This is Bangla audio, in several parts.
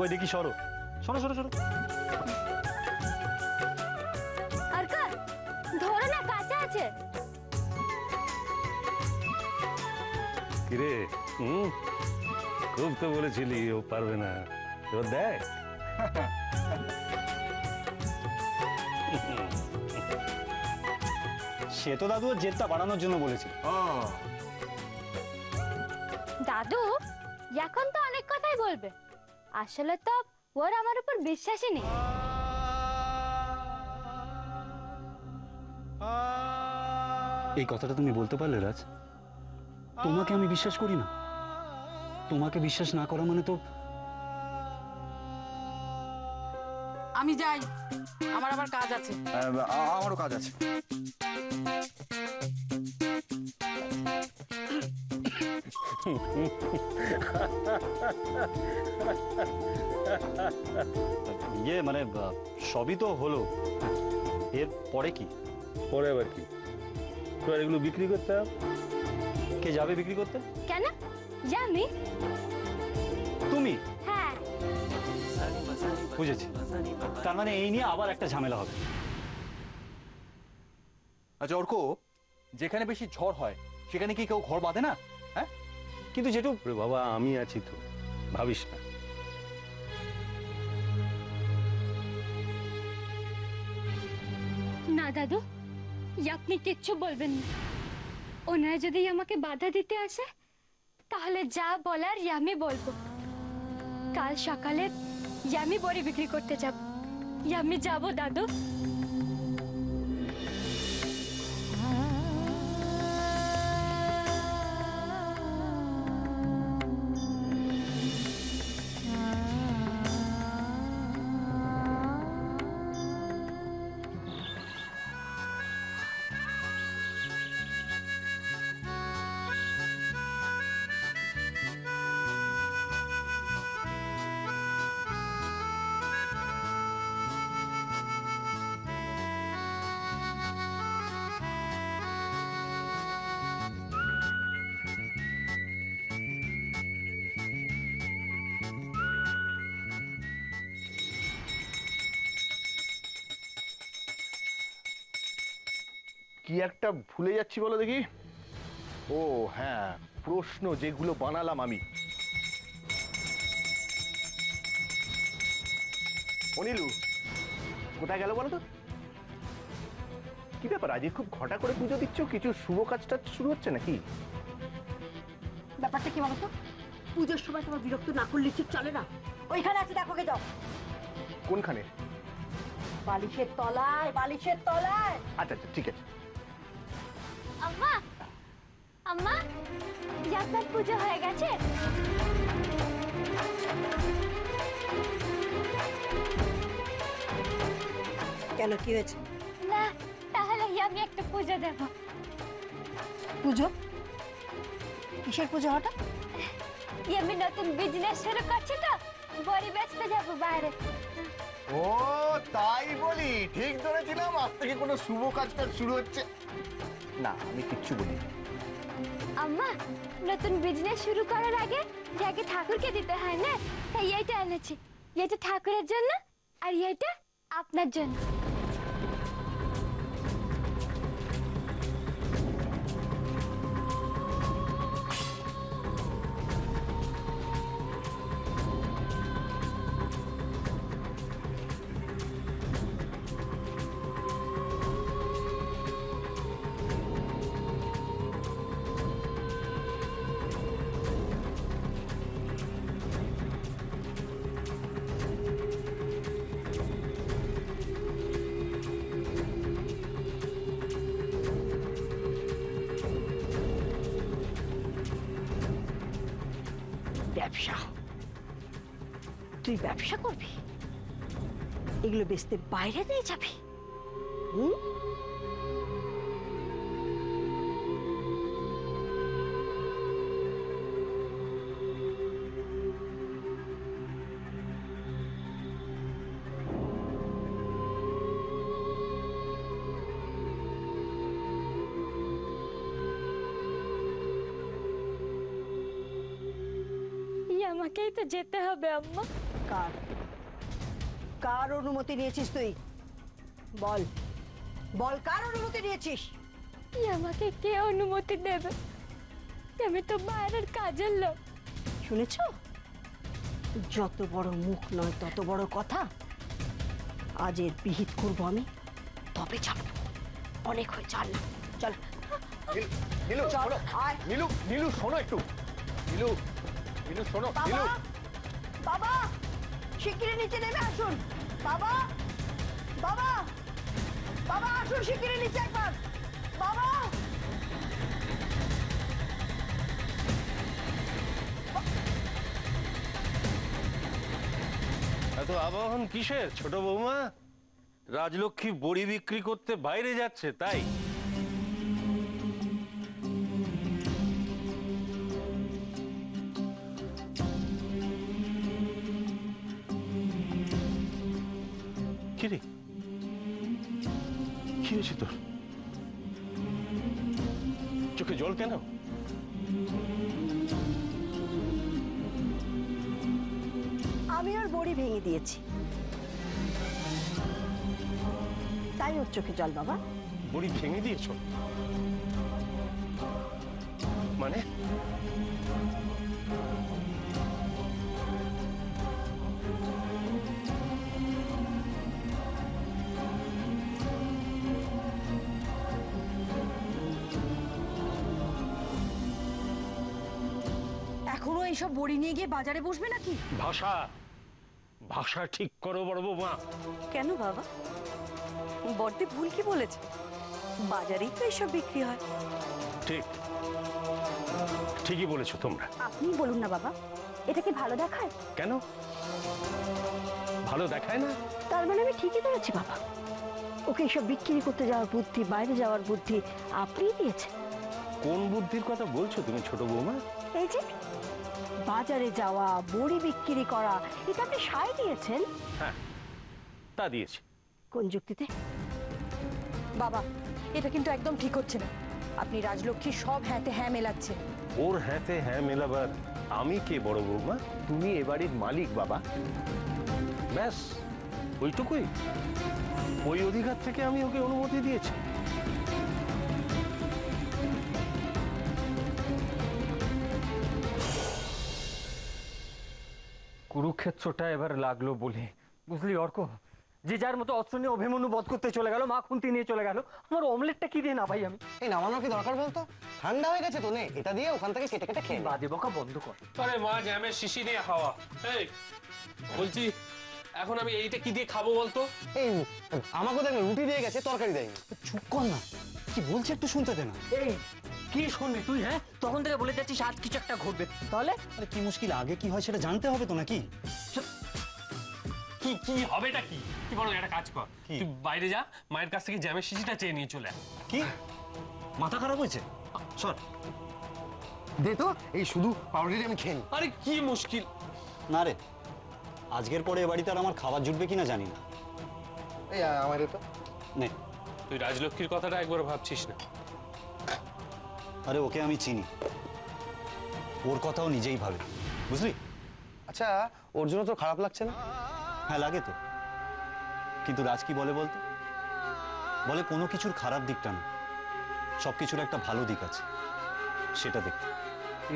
কই দেখি সরো সরো সরো সরো। আর কা ধরো না, কাঁচা আছে। কিরে খুব তো বলেছিলি ও পারবে না, এবার দেখ। সে তো দাদু জেদটা বাড়ানোর জন্য বলেছিল। দাদু এখন তো অনেক কথাই বলবে, আসলে তো ওর আমার উপর বিশ্বাসই নেই। এই কথাটা তুমি বলতে পারলে রাজ? তোমাকে আমি বিশ্বাস করি না। তোমাকে বিশ্বাস না করা মানে তো। আমি যাই, আমার আবার কাজ আছে। আমারও কাজ আছে। ইয়ে মানে সবই তো হলো, এর পরে কি? পরে আবার কি? তো এগুলো বিক্রি করতে হবে। কে যাবে বিক্রি করতে? কেন জানি? তুমি? হ্যাঁ। বুঝেছি, তার মানে এই নিয়ে আবার একটা ঝামেলা হবে। আচ্ছা অর্ক, যেখানে বেশি ঝড় হয় সেখানে কি কেউ ঘর বাঁধে না? হ্যাঁ, কিন্তু যেটু বাবা আমি আছি তো, ভাবিস না। না দাদু, আপনি কিচ্ছু বলবেন না। ওনারা যদি আমাকে বাধা দিতে আসে তাহলে যা বলার আমি বলবো। কাল সকালে আমি বড়ি বিক্রি করতে যাব। আমি যাব দাদু। কি একটা ভুলে যাচ্ছি বলো দেখি। ও হ্যাঁ, প্রশ্ন যেগুলো বানালাম আমি। অনিলু কোথায় গেল বলো তো? কি ব্যাপার, আজকে খুব ঘটা করে পুজো দিচ্ছ? কিছু শুভ কাজটা শুরু হচ্ছে নাকি? ব্যাপারটা কি বলতো? পুজোর সময় তোমার বিরক্ত না করলে ঠিক চলে না। ওইখানে আছে, দেখো কে যাও। কোনখানে? বালিশের তলায়, বালিশের তলায়। আচ্ছা আচ্ছা ঠিক আছে। আম্মা, আম্মা, আপনার পুজো হয়ে গেছে? কেন, কি হয়েছে? না, তাহলে আমি একটা পুজো দেব। পুজো? কিসের পুজো হঠাৎ? আমি নতুন বিজনেস শুরু করছি তো, বড়ি বেচতে যাব বাইরে। ও তাই বলি, ঠিক ধরেছিলাম। আজ থেকে কোনো শুভ কাজটা শুরু হচ্ছে না, আমি কিচ্ছু বলি। আম্মা, নতুন বিজনেস শুরু করার আগে যাকে ঠাকুরকে দিতে হয় না, তাই এইটা এনেছি। এটা ঠাকুরের জন্য আর এইটা আপনার জন্য। ব্যবসা? তুই ব্যবসা করবি? এগুলো বেচতে বাইরে নিয়ে যাবি? আমাকেই তো যেতে হবে আম্মা। কার কার অনুমতি নিয়েছিস তুই? বল বল, কার অনুমতি নিয়েছিস? আমাকে কে অনুমতি দেবে? আমি তো বাইরের কাজের লোক। শুনেছ? যত বড় মুখ নয় তত বড় কথা। আজ এর বিহিত করবো আমি, তবে ছাড়বো। অনেক হয়ে, চাল না, চল। নীলু চল, শোনো। আয়। নীলু নীলু শোনো একটু। নীলু নীলু শোনো। বাবা নীলু বাবা, শিগগিরই নিচে নেমে আসুন। বাবা বাবা বাবা, আসুন শিগগিরই নিচে একবার। বাবা এত আবাহন কিসের ছোট বৌমা? রাজলক্ষ্মী বড়ি বিক্রি করতে বাইরে যাচ্ছে তাই? কিরে, কি হয়েছে তোর? চোখে জল কেন? আমি ওর বড়ি ভেঙে দিয়েছি, তাই ওর চোখে জল। বাবা, বড়ি ভেঙে দিয়েছ মানে? এখনো এইসব বড়ি নিয়ে গিয়ে বাজারে বসবে নাকি? ভাষা ভাষা ঠিক করো বড় বৌমা। কেন বাবা, বড়দি ভুল কি বলেছে? বাজারেই তো এসব বিক্রি হয়। ঠিক, ঠিকই বলেছো তোমরা। আপনি বলুন না বাবা, এটা কি ভালো দেখায়? কেন ভালো দেখায় না? তার মানে আমি ঠিকই ধরেছি বাবা। ওকে এসব বিক্রি করতে যাওয়ার বুদ্ধি, বাইরে যাওয়ার বুদ্ধি আপনিই দিয়েছেন। কোন বুদ্ধির কথা বলছো তুমি ছোট বৌমা? এই যে বাজারে যাওয়া, বড়ি বিক্রি করা, এটা আপনি সায় দিয়েছেন। হ্যাঁ, তা দিয়েছি। কোন যুক্তিতে? বাবা, এটা কিন্তু একদম ঠিক হচ্ছে না। আপনি রাজলক্ষ্মী সব হ্যাঁতে হ্যাঁ মেলাচ্ছেন। ওর হ্যাঁতে হ্যাঁ মেলাবার আমি কে বড় বৌমা? তুমি এ বাড়ির মালিক বাবা। ব্যাস ওইটুকুই। ওই অধিকার থেকে আমি ওকে অনুমতি দিয়েছি। কুরুক্ষেত্রটা এবার লাগলো বলে, বুঝলি অর্ক? যে যার মতো অস্ত্র নিয়ে অভিমন্যু বধ করতে চলে গেল, মা খুন্তি নিয়ে চলে গেল। আমার অমলেটটা কি দিয়ে না ভাই আমি? এই নামানোর কি দরকার বলতো? ঠান্ডা হয়ে গেছে তো, নে এটা দিয়ে ওখান থেকে কেটে কেটে খেয়ে নে। বাজে বকা বন্ধ কর। আরে মা, জ্যামের শিশি নিয়ে খাওয়া। এই বলছি, এখন আমি এইটা কি দিয়ে খাবো বলতো? এই আমাকে দেখ, রুটি দিয়ে গেছে, তরকারি দেয়নি। চুপ কর না, কি বলছে একটু শুনতে দে না। এই কি শুনবি তুই? হ্যাঁ, তখন থেকে বলে যাচ্ছিস আজ কিছু একটা ঘটবে, তাহলে আরে কি মুশকিল, আগে কি হয় সেটা জানতে হবে তো নাকি? কি কি হবেটা কি? তুই বড় একটা কাজ কর, কি? তুই বাইরে যা, মায়ের কাছ থেকে জ্যামের শিশিটা চেয়ে নিয়ে চলে আয়। কি মাথা খারাপ হয়েছে? সর। দে তো, এই শুধু পাউরুটি আমি খেয়ে নিই। আরে কি মুশকিল। না রে, আজকের পরে এ বাড়িতে আর আমার খাবার জুটবে কিনা জানি না। এই আমার তো নে। তুই রাজলক্ষ্মীর কথাটা একবার ভাবছিস না? আরে ওকে আমি চিনি, ওর কথাও নিজেই ভাবে, বুঝলি? আচ্ছা, ওর জন্য তো খারাপ লাগছে না? হ্যাঁ লাগে তো, কিন্তু রাজ কি বলে বলতো? বলে কোনো কিছুর খারাপ দিকটা না, সব কিছুর একটা ভালো দিক আছে, সেটা দেখ।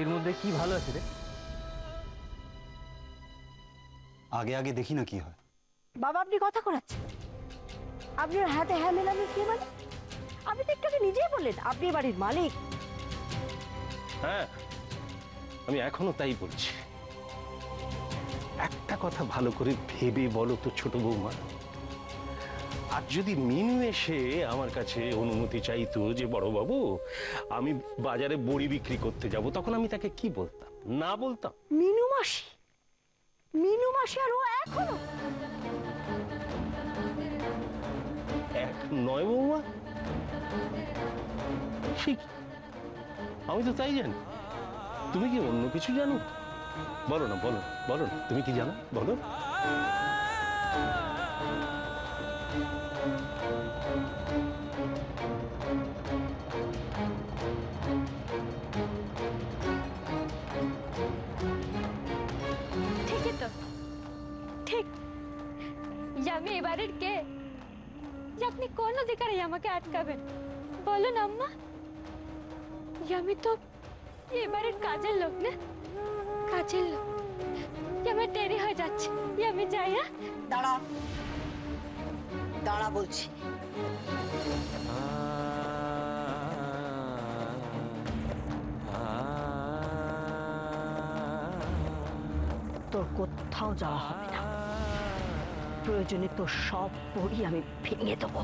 এর মধ্যে কি ভালো আছে রে? আগে আগে দেখি না কি হয়। বাবা, আপনি কথা করাচ্ছেন। আপনি ওর হাতে হ্যাঁ মেলানো কি মানে? আপনি তো একটু আগে নিজেই বললেন আপনি এ বাড়ির মালিক। হ্যাঁ, আমি এখনো তাই বলছি। একটা কথা ভালো করে ভেবে বলো তো ছোট বৌমা, আর যদি মিনু এসে আমার কাছে অনুমতি চাইতো যে বড় বাবু আমি বাজারে বড়ি বিক্রি করতে যাব, তখন আমি তাকে কি বলতাম? না বলতাম? মিনু মাসি, মিনু মাসি আর ও এখনো? এক নয় বৌমা, ঠিক। আমি তো তাই জানি। তুমি কি অন্য কিছু জানো? বলো না, বলো বলো না, তুমি কি জানো বলো। ঠিকই তো, আপনি কোন অধিকারে আমাকে আটকাবেন বলুন আম্মা? আমি তো এবারের কাজের লোক না, কাজের লোক। আমার দেরি হয়ে যাচ্ছে, আমি যাই। হ্যাঁ, দাঁড়া দাঁড়া বলছি। তোর কোথাও যাওয়া হবে না, প্রয়োজনে তোর সব বড়ি আমি ভেঙে দেবো।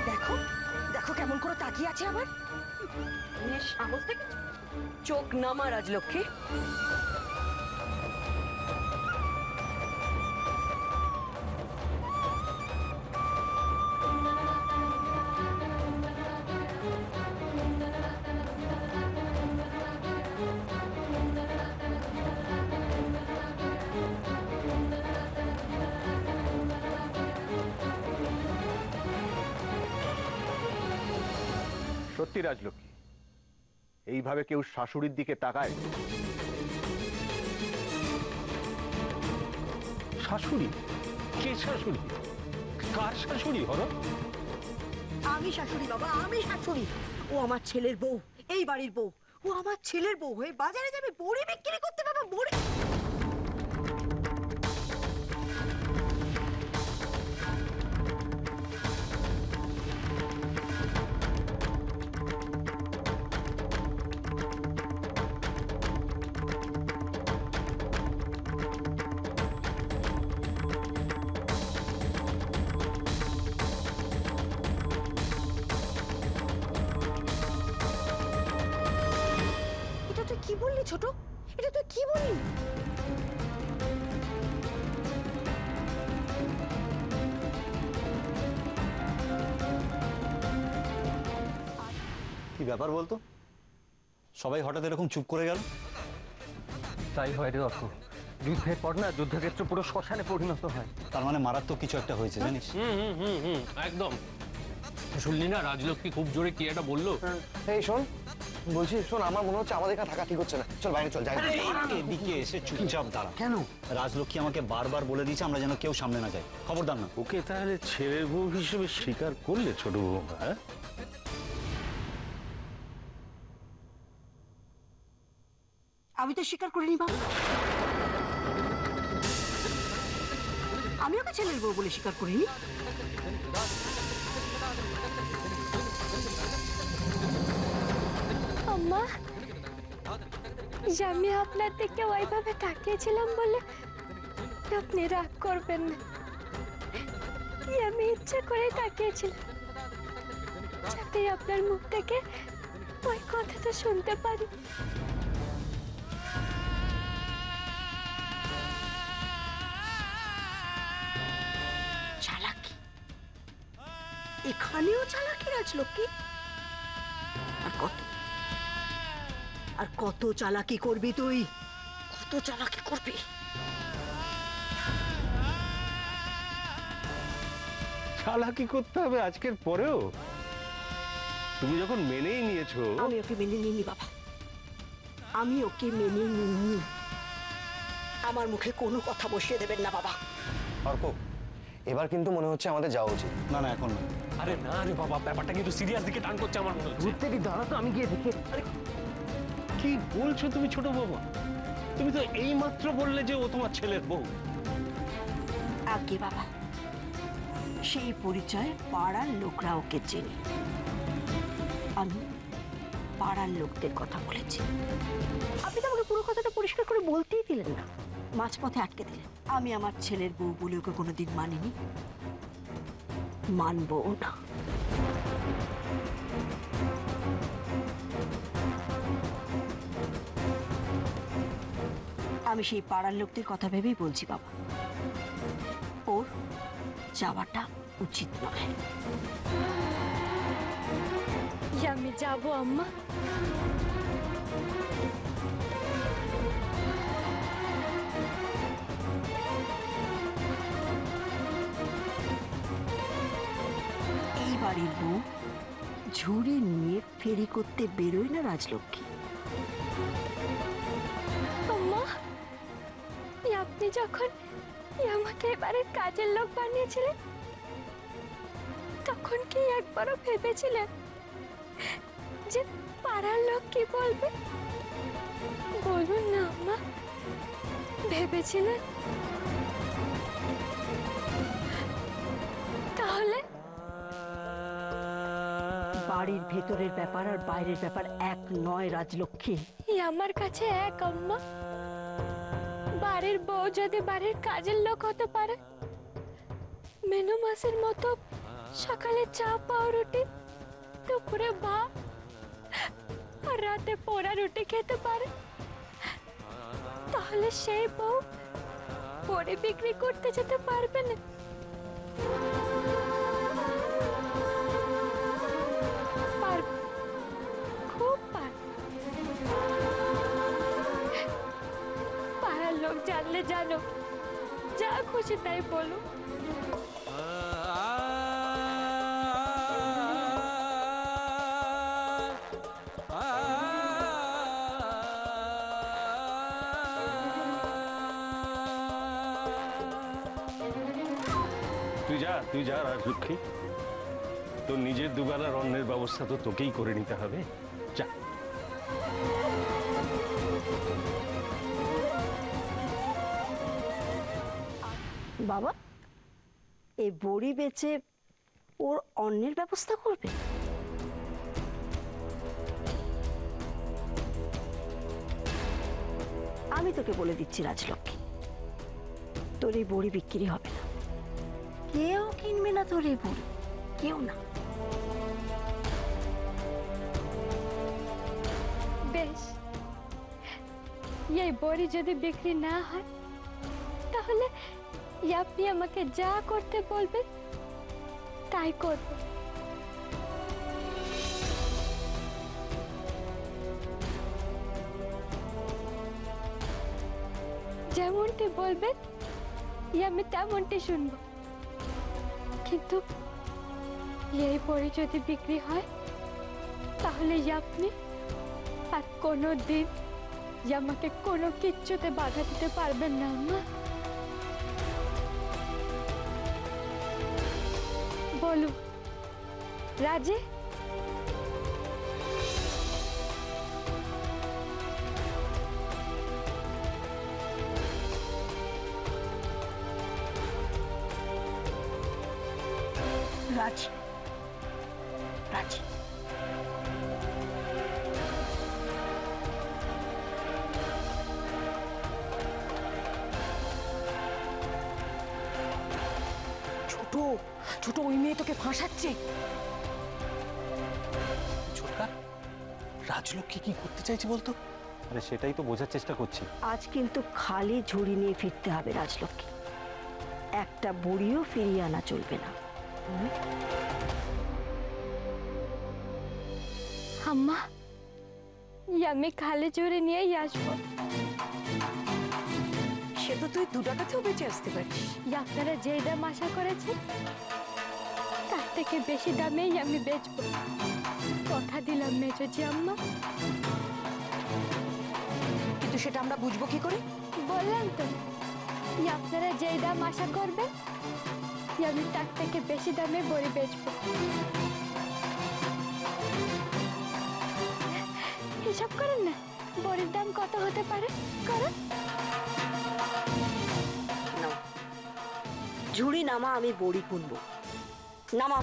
দেখো দেখো কেমন করে তাকিয়ে আছে আবার। সাহস দেখে চোখ নামা রাজলক্ষ্মী। সত্যি রাজলক্ষ্মী, এইভাবে কেউ শাশুড়ির দিকে তাকায়? শাশুড়ি? কে শাশুড়ি? কার শাশুড়ি হলো? আমি শাশুড়ি বাবা, আমি শাশুড়ি। ও আমার ছেলের বউ, এই বাড়ির বউ। ও আমার ছেলের বউ হয়ে বাজারে যাবে বড়ি বিক্রি করতে। বাবা বড়ি কি বললি ছোট? এটা তুই কি বললি? কি ব্যাপার বলতো? সবাই হঠাৎ এরকম চুপ করে গেল। তাই হয় রে অর্ক, যুদ্ধের পর না যুদ্ধক্ষেত্র পুরো শ্মশানে পরিণত হয়। তার মানে মারাত্মক কিছু একটা হয়েছে, জানিস? একদম। শুনলি না রাজলক্ষ্মী খুব জোরে কি একটা বললো? এই শোন, বলছি শোন, আমার মনে হচ্ছে আমাদের এখানে থাকা ঠিক হচ্ছে না। চল বাইরে চল, যাই। এদিকে এসে চুপচাপ দাঁড়া। কেন? রাজলক্ষ্মী আমাকে বারবার বলে দিয়েছে আমরা যেন কেউ সামনে না যাই। খবরদার না। ওকে তাহলে ছেলের বউ হিসেবে স্বীকার করলে ছোট বৌমা? হ্যাঁ? আমি তো স্বীকার করিনি বাবা। আমি ওকে ছেলের বউ বলে স্বীকার করিনি। আম্মা, আমি আপনার দিকে ওইভাবে তাকিয়েছিলাম বলে আপনি রাগ করবেন না। আমি ইচ্ছে করে তাকিয়েছিলাম যাতে আপনার মুখ থেকে ওই কথাটা শুনতে পারি। চালাকি, এখানেও চালাকি রাজলক্ষ্মী। আর কত চালাকি করবি তুই? কত চালাকি করবি? চালাকি করতে হবে আজকের পরেও? তুমি যখন মেনেই নিয়েছো। আমি ওকে মেনে নিইনি বাবা, আমি ওকে মেনে নিইনি। আমার মুখে কোনো কথা বসিয়ে দেবেন না বাবা। অর্ক, এবার কিন্তু মনে হচ্ছে আমাদের যাওয়া উচিত। না না, এখন না। আরে না রে বাবা, ব্যাপারটা কিন্তু সিরিয়াস দিকে টান করছে আমার মনে হচ্ছে। ঘুরতে কি দাঁড়া তো, আমি গিয়ে দেখে। আরে কি বলছো তুমি ছোট বৌমা? তুমি তো এই মাত্র বললে যে ও তোমার ছেলের বউ। আগে বাবা, সেই পরিচয় পাড়ার লোকরা ওকে চেনে। আমি পাড়ার লোকদের কথা বলেছি। আপনি তো আমাকে পুরো কথাটা পরিষ্কার করে বলতেই দিলেন না, মাঝপথে আটকে দিলেন। আমি আমার ছেলের বউ বলে ওকে কোনোদিন মানিনি, মানবো না। আমি সেই পাড়ার লোকদের কথা ভেবেই বলছি বাবা, ওর যাওয়াটা উচিত নয়। আমি যাবো আম্মা। বাড়ির বউ ঝুড়ি নিয়ে ফেরি করতে বেরোয় না রাজলক্ষ্মী? আম্মা, আপনি যখন আমাকে এবারে কাজের লোক বানিয়েছিলেন তখন কি একবারও ভেবেছিলেন যে পাড়ার লোক কি বলবে? বলুন না আম্মা, ভেবেছিলেন? তাহলে বাড়ির ভেতরের ব্যাপার আর বাইরের ব্যাপার এক নয় রাজলক্ষ্মী। আমার কাছে এক আম্মা। বাড়ির বউ যদি বাড়ির কাজের লোক হতে পারে, মেনু মাসের মতো সকালে চা পাউরুটি, দুপুরে ভাত আর রাতে পোড়া রুটি খেতে পারে, তাহলে সেই বউ বড়ি বিক্রি করতে যেতে পারবে না? পারবে, খুব পারবে। পাড়ার লোক জানলে জানো, যা খুশি তাই বলো। তুই যা রাজলক্ষ্মী, তোর নিজের দুবেলার অন্নের ব্যবস্থা তো তোকেই করে নিতে হবে। যা। বাবা, এই বড়ি বেচে ওর অন্নের ব্যবস্থা করবে? আমি তোকে বলে দিচ্ছি রাজলক্ষ্মী, তোর এই বড়ি বিক্রি হবে না। কেউ কিনবে না তোর এই বড়ি, কেউ না। বেশ, এই বড়ি যদি বিক্রি না হয় তাহলে আপনি আমাকে যা করতে বলবেন তাই করব। যেমনটি বলবেন আমি তেমনটি শুনবো, কিন্তু এই বড়ি যদি বিক্রি হয় তাহলে আপনি আর কোনো দিন আমাকে কোনো কিচ্ছুতে বাধা দিতে পারবেন না আম্মা। বলুন, রাজি? রাজি, রাজি। ছোট ছোট ওই মেয়ে তোকে ফাঁসাচ্ছে। ছোটকা, রাজলক্ষ্মী কি করতে চাইছে বলতো? আরে সেটাই তো বোঝার চেষ্টা করছি। আজ কিন্তু খালি ঝুড়ি নিয়ে ফিরতে হবে রাজলক্ষ্মী, একটা বড়িও ফিরিয়ে আনা চলবে না। আম্মা, আমি খালি ঝুড়ি নিয়েই আসবো। সে তো তুই 2 টাকাতেও বেঁচে আসতে পারিস। আপনারা যেই দাম আশা করেছেন তার থেকে বেশি দামেই আমি বেচবো, কথা দিলাম মেজোজি আম্মা। কিন্তু সেটা আমরা বুঝবো কি করে? বললাম তো, আপনারা যেই দাম আশা করবেন আমি তার থেকে বেশি দামে বড়ি বেচবো। হিসাব করেন না, বড়ির দাম কত হতে পারে? করেন। ঝুড়ি নামা, আমি বড়ি কিনবো। নামা।